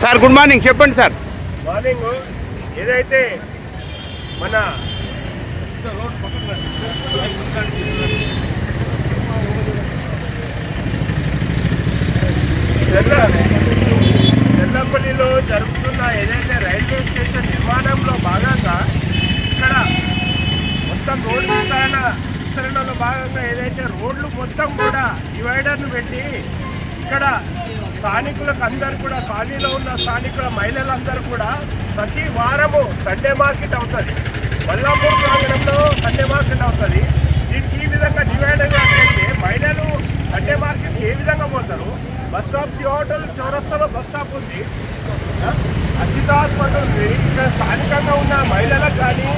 Sir good morning, చెప్పండి sir. Morning ఏదైతే మన చెర్లపల్లిలో జరుగుతున్న ఏదైతే రైల్వే స్టేషన్ నిర్మాణంలో భాగంగా ఇక్కడ మొత్తం రోడ్డు విస్తరణలో భాగంగా ఏదైతే రోడ్లు మొత్తం కూడా డివైడర్ను పెట్టి ఇక్కడ స్థానికులకు అందరు కూడా ఖాళీలో ఉన్న స్థానికుల మహిళలందరూ కూడా ప్రతి వారము సండే మార్కెట్ అవుతుంది. మల్లాపూర్ ప్రాంగణంలో సండే మార్కెట్ అవుతుంది. దీనికి ఈ విధంగా డివైడర్ చేస్తే మహిళలు సండే మార్కెట్ ఏ విధంగా పోతారు? బస్ స్టాప్ సి హోటల్ చౌరస్తాలో బస్ స్టాప్ ఉంది, అసిత హాస్పిటల్ ఉంది. ఇక్కడ స్థానికంగా ఉన్న మహిళలకు కానీ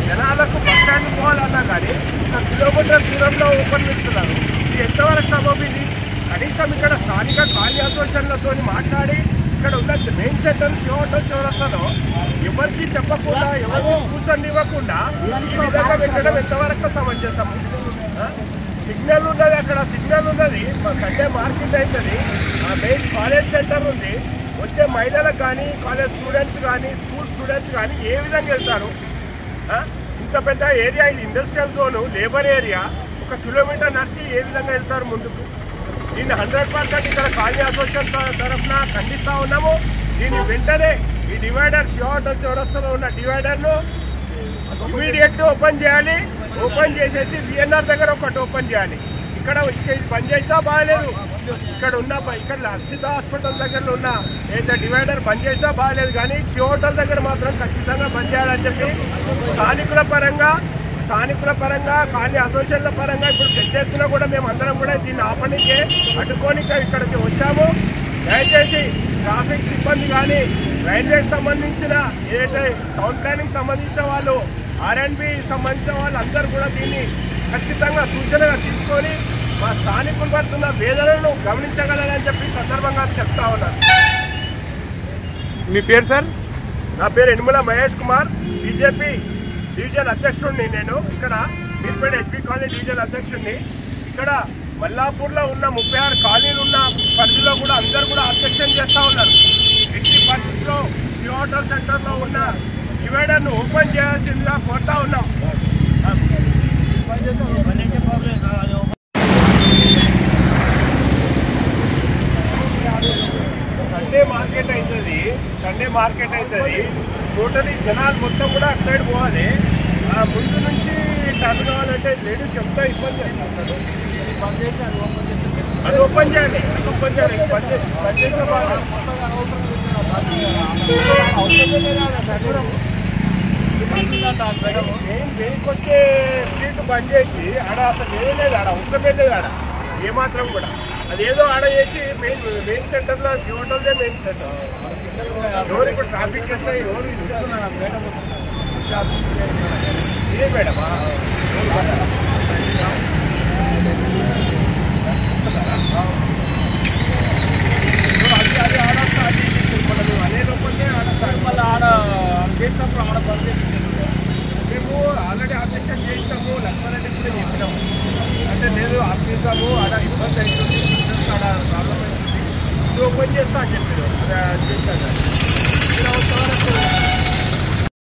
జనాలకు బస్ స్టాండ్ పోవాలన్నా కానీ 1 కిలోమీటర్ దూరంలో ఓపెన్ చేస్తున్నారు. ఇది ఎంతవరకు సబబు? ఇది కనీసం ఇక్కడ స్థానిక ఖాళీ అసోసియేషన్లతో మాట్లాడి ఇక్కడ ఉన్న మెయిన్ సెంటర్ సి హోటల్ చౌరస్తాలో ఎవరికి చెప్పకుండా ఎవరికి సూచనలు ఇవ్వకుండా ఈ విధంగా పెట్టడం ఎంతవరకు సమంజసము? సిగ్నల్ ఉన్నది, అక్కడ సిగ్నల్ ఉన్నది, సండే మార్కెట్ అవుతుంది, మెయిన్ కాలేజ్ సెంటర్ ఉంది. వచ్చే మహిళలకు కానీ కాలేజ్ స్టూడెంట్స్ కానీ స్కూల్ స్టూడెంట్స్ కానీ ఏ విధంగా వెళ్తారు? ఇంత పెద్ద ఏరియా ఇది, industrial zone, labour area. 1 kilometre నడిచి ఏ విధంగా వెళ్తారు ముందుకు? దీన్ని 100% ఇక్కడ ఖాళీ అసోసియేషన్ తరఫున ఖండిస్తూ ఉన్నాము. దీన్ని వెంటనే ఈ డివైడర్ సి హోటల్ చౌరస్తాలో ఉన్న డివైడర్ను ఇమీడియట్గా ఓపెన్ చేయాలి. ఓపెన్ చేసేసి విఎన్ఆర్ దగ్గర ఒకటి ఓపెన్ చేయాలి. ఇక్కడ బంద్ చేసినా బాగాలేదు. ఇక్కడ అసిత హాస్పిటల్ దగ్గర ఉన్న ఏదైతే డివైడర్ బంద్ చేసినా బాగాలేదు, కానీ సి హోటల్ దగ్గర మాత్రం ఖచ్చితంగా బంద్ చేయాలని చెప్పి స్థానికుల పరంగా ఖాళీ అసోసియేషన్ల పరంగా ఇప్పుడు పెద్ద ఎత్తున కూడా మేము అందరం కూడా దీన్ని ఆపనికే అడ్డుకొని ఇక్కడికి వచ్చాము. దయచేసి ట్రాఫిక్ సిబ్బంది కానీ రైల్వేకి సంబంధించిన ఏదైతే టౌన్ ప్లానింగ్ సంబంధించిన వాళ్ళు, ఆర్ఎండ్బి సంబంధించిన వాళ్ళు అందరూ కూడా దీన్ని ఖచ్చితంగా సూచనగా తీసుకొని మా స్థానికులు పడుతున్న వేదనలను గమనించగలరని చెప్పి సందర్భంగా చెప్తా ఉన్నారు. మీ పేరు సార్? నా పేరు యనమల మహేష్ కుమార్, బీజేపీ డివిజన్ అధ్యక్షుడిని. నేను ఇక్కడ మీర్పేట హెచ్పి కాలనీ డివిజన్ అధ్యక్షుడిని. ఇక్కడ మల్లాపూర్లో ఉన్న 36 కాలనీలు ఉన్న పరిధిలో కూడా అందరూ కూడా అబ్జెక్షన్ చేస్తూ ఉన్నారు. ఎట్టి పరిస్థితుల్లో సి హోటల్ సెంటర్లో ఉన్న డివైడర్ను ఓపెన్ చేయాల్సిందిగా కోరుతా ఉన్నాం. సండే మార్కెట్ అవుతుంది. టోటలీ జనాలు మొత్తం కూడా అటు సైడ్ పోవాలి. ముందు నుంచి టర్న్ కావాలంటే లేడీస్కి ఎంతో ఇబ్బంది చేస్తారు. అది ఓపెన్ చేయాలి. మెయిన్కి వచ్చే స్ట్రీట్ బంద్ చేసి ఆడ అసలు వేయలేదు, ఆడ అవసరమే లేదు ఆడ ఏమాత్రం కూడా. అదేదో ఆడ చేసి మెయిన్ సెంటర్లో సి హోటల్దే మెయిన్ సెంటర్. రోడ్ ఇప్పుడు ట్రాఫిక్ వస్తాయి. రోడ్ ఇదే మేడమా? అది ఆడస్తా, అది మనం అదే లోపలనే ఆడతారు. మళ్ళీ ఆడ చేసినప్పుడు ఆడ బంద్ మేము ఆల్రెడీ అబ్జెక్షన్ చేసినాము. లక్ష్మారెడ్డి కూడా చెప్పినాము, అంటే లేదు ఆఫీసాము ఆడ ఇబ్బంది అవుతుంది, ఆడ ప్రాబ్లం అవుతుంది, ఇది ఓపెన్ చేస్తా అని చెప్పారు. చేస్తాను